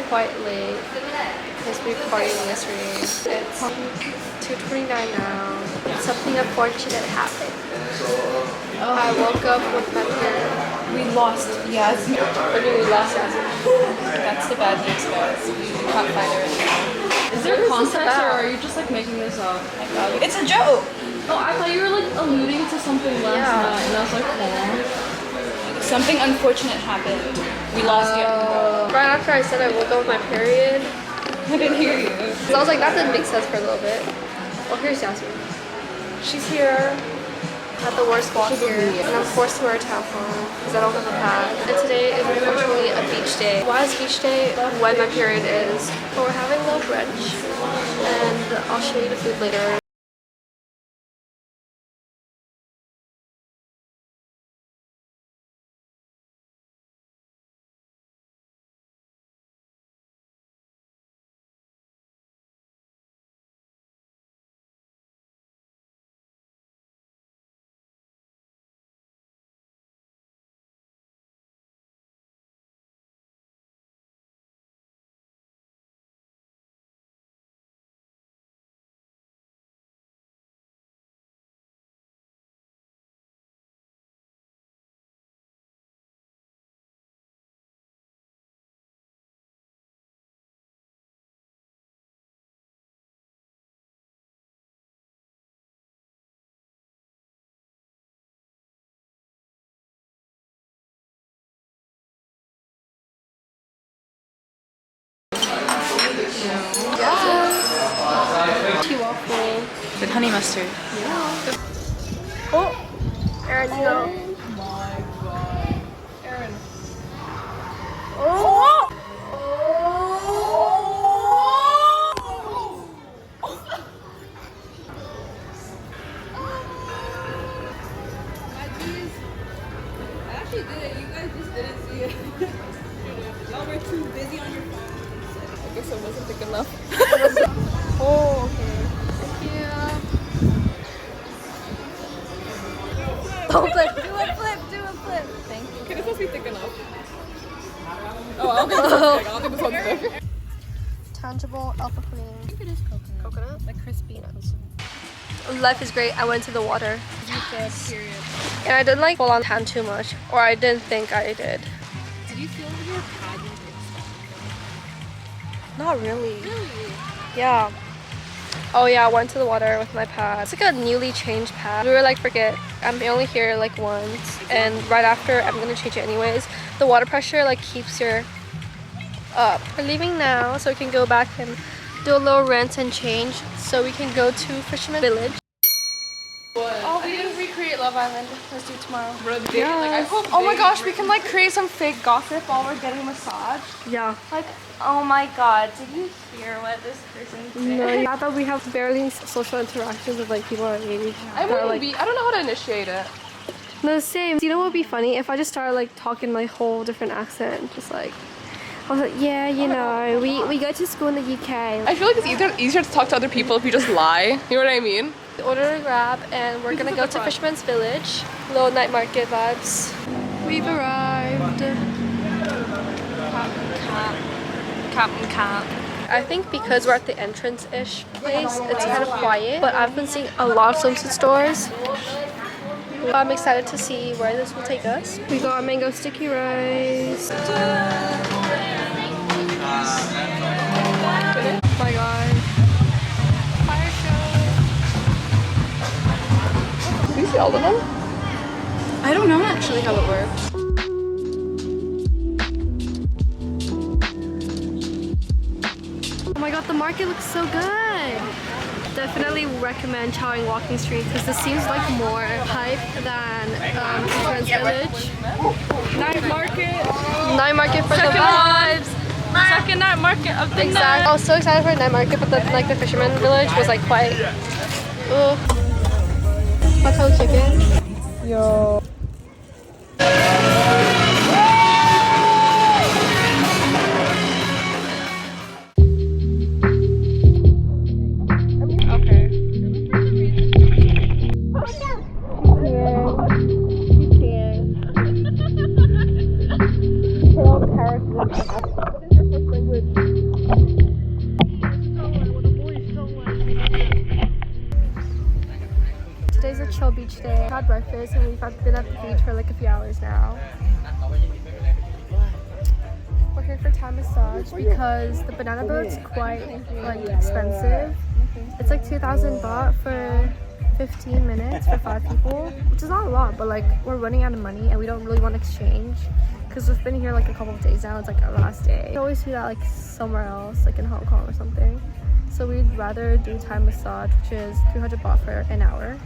here quite late because we partied yesterday. It's 2:29 now. Something unfortunate happened. I woke up with my parents. We lost Yasmin. What do you mean we lost Yasmin? That's the bad news, guys. We can't find her anymore. Is there context or are you just like making this up? It's a joke! Oh, I thought you were like alluding to something last night and I was like, oh. Something unfortunate happened. We lost Yasmin. Right after I said I woke up with my period. I didn't hear you. So I was like, that didn't make sense for a little bit. Well, here's Yasmin. She's here at the worst spot here, and I'm forced to wear a tampon because I don't have a pad. And today is unfortunately a beach day. Why is beach day when my period is? But we're having a little brunch, and I'll show you the food later. Tea waffle. With honey mustard. Yeah. Oh, Aaron, you go. Oh my god. Aaron. Oh! I actually did it. You guys just didn't see it. Y'all were too busy on your phone. I guess it wasn't thick enough. Oh, okay. Thank you. Oh, flip. Do a flip. Thank you. Okay, this must be thick enough. Oh, I don't think this one's thick. I don't think this one's thick. Tangible alpha pudding. I think it is coconut. Coconut? Like crispy nuts. Life is great. I went to the water. You said period. And I didn't like full on tan too much. Or I didn't think I did. Did you feel your pad was Not really. Really? Yeah. Oh yeah, I went to the water with my pad. It's like a newly changed pad. We were like, forget, I'm only here like once. And right after, I'm gonna change it anyways. The water pressure like keeps your up. We're leaving now so we can go back and do a little rinse and change so we can go to Fisherman Village. Oh, we didn't recreate Love Island. Let's do it tomorrow. Yes. Like, I hope oh my gosh, we can like create some fake gossip while we're getting a massage. Yeah. Like, oh my god, did you hear what this person said? No, I thought we have barely social interactions with like people our age. I don't know how to initiate it. No, same. Do you know what would be funny? If I just started like talking my whole different accent, just like, I was like, yeah, you know, we go to school in the UK. I feel like it's easier to talk to other people if you just lie. You know what I mean? We ordered a grab and we're gonna go to Fisherman's Village. Little night market vibes. We've arrived. Cap. I think because we're at the entrance-ish place, it's kind of quiet. But I've been seeing a lot of swimsuit stores. I'm excited to see where this will take us. We got our mango sticky rice. Oh my god. Fire show. Do you see all of them? I don't know actually how it works. Oh my god, the market looks so good. Definitely recommend Chaweng Walking Street because this seems like more hype than Fisherman's Village. Night market. Night market for the vibes. Second night market of the Exactly. I was so excited for the night market, but the Fisherman Village was like quite. Ooh. Buffalo chicken. Yo. What is your first language? chill beach day. We had breakfast and we've been at the beach for like a few hours now. We're here for Thai massage because the banana boat's quite like expensive. It's like 2,000 baht for 15 minutes for 5 people, which is not a lot, but like we're running out of money and we don't really want to exchange because we've been here like a couple of days now. It's like our last day. We always do that like somewhere else, like in Hong Kong or something. So we'd rather do Thai massage, which is 300 baht for an hour.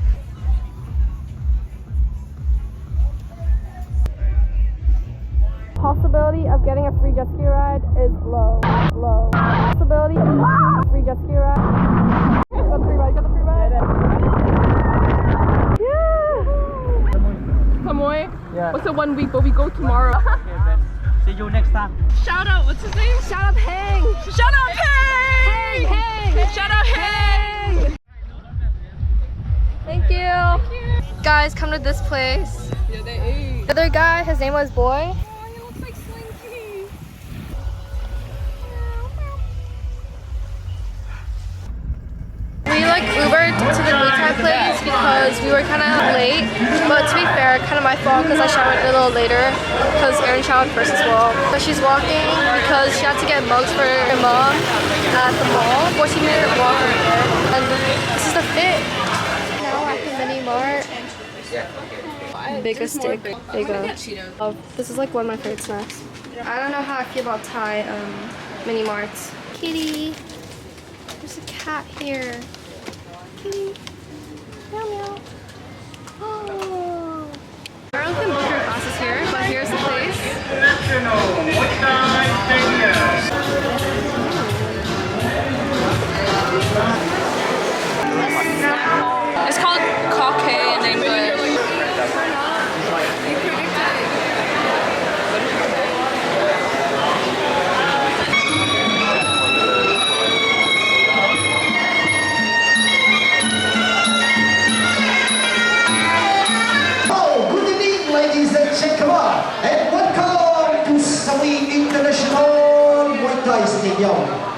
Possibility of getting a free jet ski ride is low. Possibility of free jet ski ride. Got the free ride, Yeah! Samui? Yeah. What's it 1 week, but we go tomorrow. See you next time. Shout out, what's his name? Shout out Hang! Shout out Hang! Hang! Shout out Hang! Thank you! Guys, come to this place. Yeah, they ate. The other guy, his name was Boy. Oh, he looks like Slinky. We like Ubered to the Muay Thai place because we were kind of late, but to be fair, kind of my fault because I showered a little later because Erin showered first as well. But she's walking because she had to get mugs for her mom at the mall. 14-minute walk from here. And this is the fit. Now at the mini mart. Bigger stick. There you go. Oh, this is like one of my favorite snacks. I don't know how I feel about Thai mini marts. Kitty. There's a cat here. Kitty. Meow meow. Oh. Everyone can book your classes here, but here's the place. It's called KOH in English. Ladies and gentlemen, and welcome to Samui International Muay Thai Stadium.